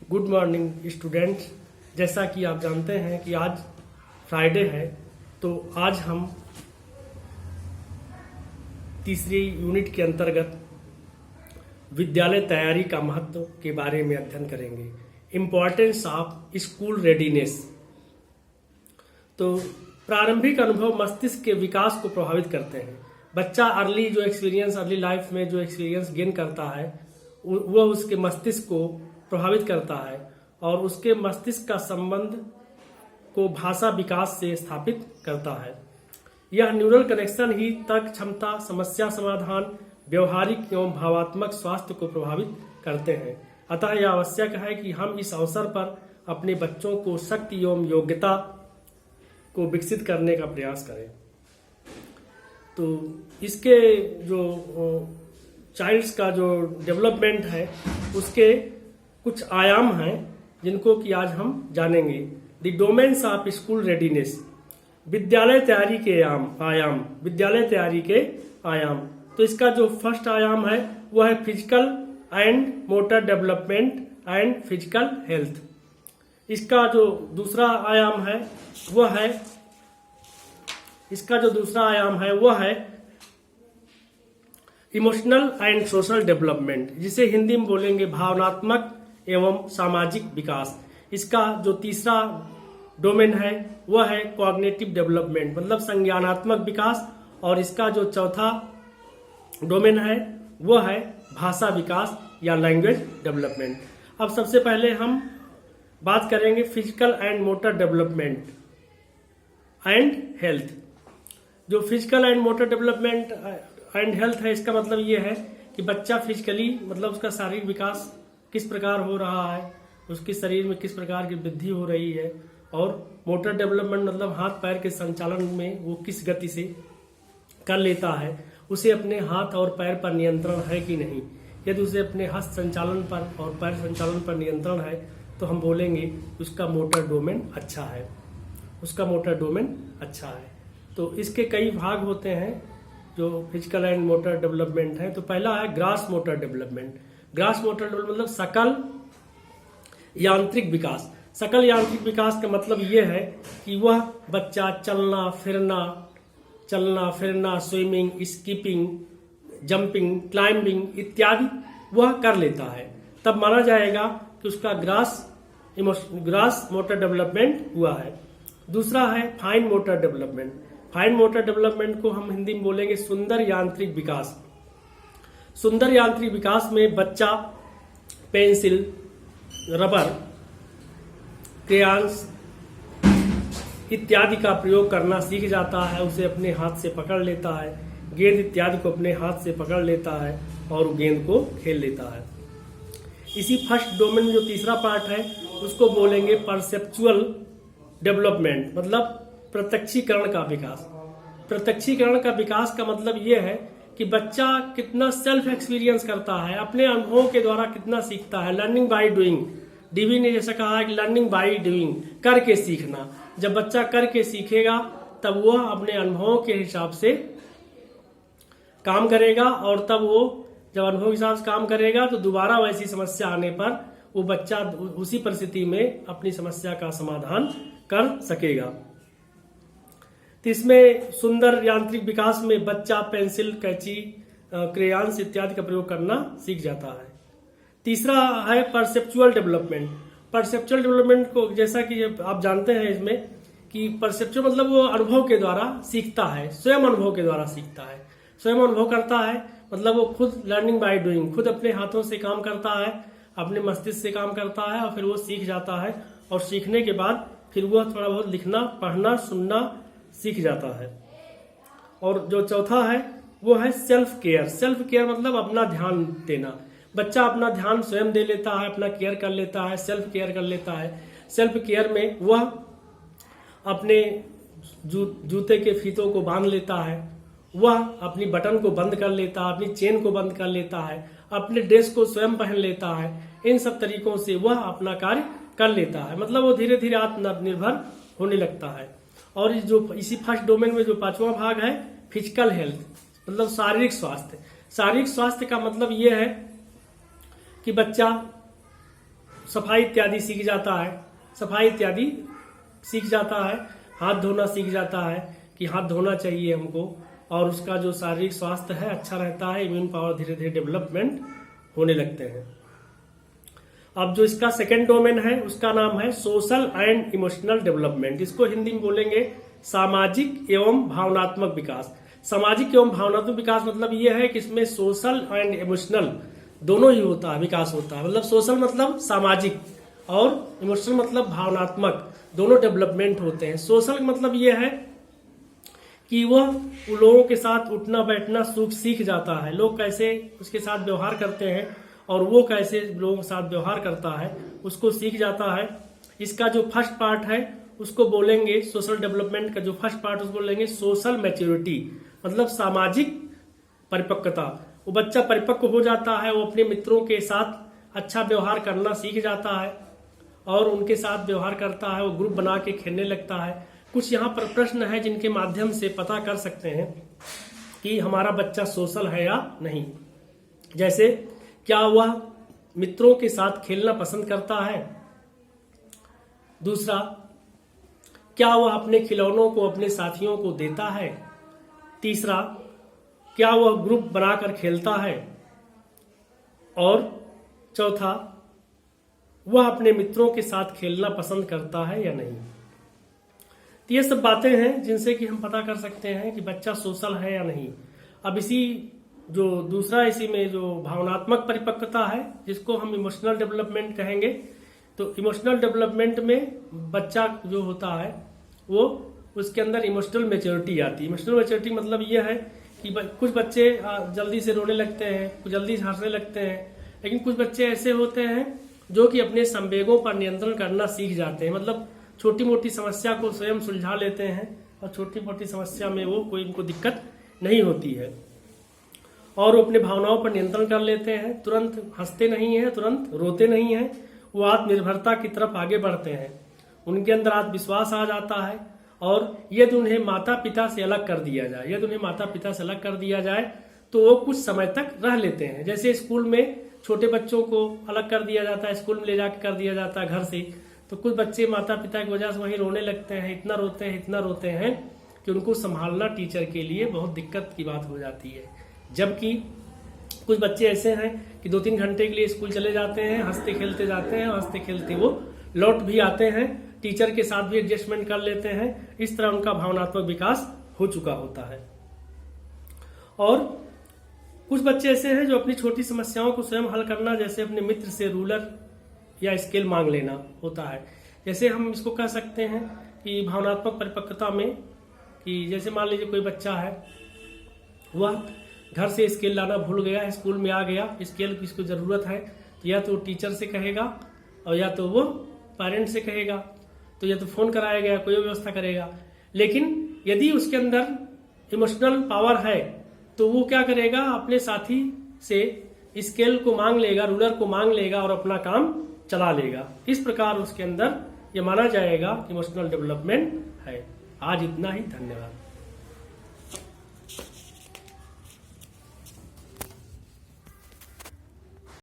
Good morning students. जैसा कि आप जानते हैं कि आज फ्राइडे है, तो आज हम तीसरी यूनिट के अंतर्गत विद्यालय तैयारी का महत्व के बारे में अध्ययन करेंगे। Importance of school readiness. तो प्रारंभिक अनुभव मस्तिष्क के विकास को प्रभावित करते हैं। बच्चा अर्ली लाइफ में जो एक्सपीरियंस गेन करता है वह उसके मस्तिष्क को प्रभावित करता है और उसके मस्तिष्क का संबंध को भाषा विकास से स्थापित करता है। यह न्यूरल कनेक्शन ही तर्क क्षमता, समस्या समाधान, व्यवहारिक एवं भावात्मक स्वास्थ्य को प्रभावित करते हैं। अतः यह आवश्यक है कि हम इस अवसर पर अपने बच्चों को शक्ति एवं योग्यता को विकसित करने का प्रयास करें। तो इसके जो चाइल्ड्स का जो डेवलपमेंट है उसके कुछ आयाम हैं जिनको कि आज हम जानेंगे। The domains of school readiness. विद्यालय तैयारी के आयाम। तो इसका जो फर्स्ट आयाम है वह है physical and motor development and physical health. इसका जो दूसरा आयाम है वह है इमोशनल एंड सोशल डेवलपमेंट, जिसे हिंदी में बोलेंगे भावनात्मक एवं सामाजिक विकास। इसका जो तीसरा डोमेन है वह है कॉग्निटिव डेवलपमेंट, मतलब संज्ञानात्मक विकास। और इसका जो चौथा डोमेन है वह है भाषा विकास या लैंग्वेज डेवलपमेंट। अब सबसे पहले हम बात करेंगे physical and motor development and health. जो physical and motor development and health है, इसका मतलब ये है कि बच्चा फिजिकली मतलब उसका शारीरिक विकास किस प्रकार हो रहा है, उसके शरीर में किस प्रकार की वृद्धि हो रही है, और मोटर डेवलपमेंट मतलब हाथ पैर के संचालन में वो किस गति से कर लेता है, उसे अपने हाथ और पैर पर नियंत्रण है कि नहीं। यदि उसे अपने हस्त संचालन पर और पैर संचालन पर नियंत्रण है तो हम बोलेंगे उसका मोटर डोमेन अच्छा है। तो इसके कई भाग होते हैं जो फिजिकल एंड मोटर डेवलपमेंट है। तो पहला है ग्रास मोटर डेवलपमेंट मतलब सकल यांत्रिक विकास। सकल यांत्रिक विकास का मतलब ये है कि वह बच्चा चलना फिरना, स्विमिंग, स्कीपिंग, जंपिंग, क्लाइंबिंग इत्यादि वह कर लेता है, तब माना जाएगा कि उसका ग्रास मोटर डेवलपमेंट हुआ है। दूसरा है fine motor development. Fine motor development को हम हिंदी में बोलेंगे सुंदर यांत्रिक विकास। सुंदर यांत्रिक विकास में बच्चा पेंसिल, रबर, क्रेयॉन्स इत्यादि का प्रयोग करना सीख जाता है। उसे अपने हाथ से पकड़ लेता है, गेंद इत्यादि को अपने हाथ से पकड़ लेता है और गेंद को खेल लेता है। इसी फर्स्ट डोमेन में जो तीसरा पार्ट है उसको बोलेंगे परसेप्चुअल डेवलपमेंट, मतलब प्रत्यक्षीकरण का विकास। प्रत्यक्षीकरण का विकास का मतलब यह है कि बच्चा कितना सेल्फ एक्सपीरियंस करता है, अपने अनुभवों के द्वारा कितना सीखता है। लर्निंग बाय डूइंग, डीवी ने जैसा कहा है कि लर्निंग बाय डूइंग, करके सीखना। जब बच्चा करके सीखेगा तब वह अपने अनुभवों के हिसाब से काम करेगा, और तब वो जब अनुभव के हिसाब से काम करेगा तो दोबारा वैसी समस्या आने पर वो बच्चा उसी परिस्थिति में अपनी समस्या का समाधान कर सकेगा। तो इसमें सुंदर यांत्रिक विकास में बच्चा पेंसिल, कैंची, क्रेयॉन्स इत्यादि का प्रयोग करना सीख जाता है। तीसरा है परसेप्चुअल डेवलपमेंट। परसेप्चुअल डेवलपमेंट को जैसा कि आप जानते हैं इसमें कि परसेप्चुअल मतलब वो अनुभव के द्वारा सीखता है, स्वयं अनुभव के द्वारा सीखता है, स्वयं अनुभव करता है। मतलब वो खुद लर्निंग बाय डूइंग, खुद अपने हाथों से काम करता है, अपने मस्तिष्क से काम करता है और फिर वो सीख जाता है। और सीखने के बाद फिर वह थोड़ा बहुत लिखना, पढ़ना, सुनना सीख जाता है। और जो चौथा है वो है सेल्फ केयर। सेल्फ केयर मतलब अपना ध्यान देना। बच्चा अपना ध्यान स्वयं दे लेता है, अपना केयर कर लेता है, सेल्फ केयर कर लेता है। सेल्फ केयर में वह अपने जूते के फीतों को बांध लेता है, वह अपनी बटन को बंद कर लेता है, अपनी चेन को बंद कर लेता है, अपने ड्रेस को स्वयं पहन लेता है। इन सब तरीकों से वह अपना कार्य कर लेता है, मतलब वो धीरे धीरे आत्मनिर्भर होने लगता है। और जो इसी फर्स्ट डोमेन में जो पांचवा भाग है फिजिकल हेल्थ, मतलब शारीरिक स्वास्थ्य। शारीरिक स्वास्थ्य का मतलब यह है कि बच्चा सफाई इत्यादि सीख जाता है, सफाई इत्यादि सीख जाता है, हाथ धोना सीख जाता है कि हाथ धोना चाहिए हमको, और उसका जो शारीरिक स्वास्थ्य है अच्छा रहता है, इम्यून पावर धीरे धीरे डेवलपमेंट होने लगते हैं। अब जो इसका सेकेंड डोमेन है उसका नाम है सोशल एंड इमोशनल डेवलपमेंट। इसको हिंदी में बोलेंगे सामाजिक एवं भावनात्मक विकास। सामाजिक एवं भावनात्मक विकास मतलब ये है कि इसमें सोशल एंड इमोशनल दोनों ही होता है, विकास होता है। मतलब सोशल मतलब सामाजिक और इमोशनल मतलब भावनात्मक, दोनों डेवलपमेंट होते हैं। सोशल मतलब ये है कि वह लोगों के साथ उठना बैठना सीख जाता है, लोग कैसे उसके साथ व्यवहार करते हैं और वो कैसे लोगों के साथ व्यवहार करता है उसको सीख जाता है। इसका जो फर्स्ट पार्ट है उसको बोलेंगे, सोशल डेवलपमेंट का जो फर्स्ट पार्ट उसको बोलेंगे सोशल मैच्योरिटी, मतलब सामाजिक परिपक्वता। वो बच्चा परिपक्व हो जाता है, वो अपने मित्रों के साथ अच्छा व्यवहार करना सीख जाता है और उनके साथ व्यवहार करता है, वो ग्रुप बना के खेलने लगता है। कुछ यहाँ पर प्रश्न है जिनके माध्यम से पता कर सकते हैं कि हमारा बच्चा सोशल है या नहीं। जैसे क्या वह मित्रों के साथ खेलना पसंद करता है, दूसरा क्या वह अपने खिलौनों को अपने साथियों को देता है, तीसरा क्या वह ग्रुप बनाकर खेलता है, और चौथा वह अपने मित्रों के साथ खेलना पसंद करता है या नहीं। तो ये सब बातें हैं जिनसे कि हम पता कर सकते हैं कि बच्चा सोशल है या नहीं। अब इसी जो दूसरा इसी में जो भावनात्मक परिपक्वता है जिसको हम इमोशनल डेवलपमेंट कहेंगे, तो इमोशनल डेवलपमेंट में बच्चा जो होता है वो उसके अंदर इमोशनल मैच्योरिटी आती है। इमोशनल मैच्योरिटी मतलब ये है कि कुछ बच्चे जल्दी से रोने लगते हैं, कुछ जल्दी से हंसने लगते हैं, लेकिन कुछ बच्चे ऐसे होते हैं जो कि अपने संवेगों पर नियंत्रण करना सीख जाते हैं। मतलब छोटी मोटी समस्या को स्वयं सुलझा लेते हैं और छोटी मोटी समस्या में वो कोई उनको दिक्कत नहीं होती है और वो अपने भावनाओं पर नियंत्रण कर लेते हैं, तुरंत हंसते नहीं हैं, तुरंत रोते नहीं हैं, वो आत्मनिर्भरता की तरफ आगे बढ़ते हैं, उनके अंदर आत्मविश्वास आ जाता है। और यदि उन्हें माता पिता से अलग कर दिया जाए, यदि उन्हें माता पिता से अलग कर दिया जाए तो वो कुछ समय तक रह लेते हैं। जैसे स्कूल में छोटे बच्चों को अलग कर दिया जाता है, स्कूल में ले जाकर कर दिया जाता है घर से, तो कुछ बच्चे माता पिता की वजह से वहीं रोने लगते हैं, इतना रोते हैं कि उनको संभालना टीचर के लिए बहुत दिक्कत की बात हो जाती है। जबकि कुछ बच्चे ऐसे हैं कि 2-3 घंटे के लिए स्कूल चले जाते हैं, हंसते खेलते जाते हैं, हंसते खेलते वो लौट भी आते हैं, टीचर के साथ भी एडजस्टमेंट कर लेते हैं। इस तरह उनका भावनात्मक विकास हो चुका होता है। और कुछ बच्चे ऐसे हैं जो अपनी छोटी समस्याओं को स्वयं हल करना, जैसे अपने मित्र से रूलर या स्केल मांग लेना होता है। जैसे हम इसको कह सकते हैं कि भावनात्मक परिपक्वता में कि जैसे मान लीजिए कोई बच्चा है, वह घर से स्केल लाना भूल गया, स्कूल में आ गया, स्केल की इसको जरूरत है, तो या तो टीचर से कहेगा और या तो वो पेरेंट्स से कहेगा, तो या तो फोन कराया गया, कोई व्यवस्था करेगा। लेकिन यदि उसके अंदर इमोशनल पावर है तो वो क्या करेगा, अपने साथी से स्केल को मांग लेगा, रूलर को मांग लेगा और अपना काम चला लेगा। इस प्रकार उसके अंदर ये माना जाएगा इमोशनल डेवलपमेंट है। आज इतना ही, धन्यवाद।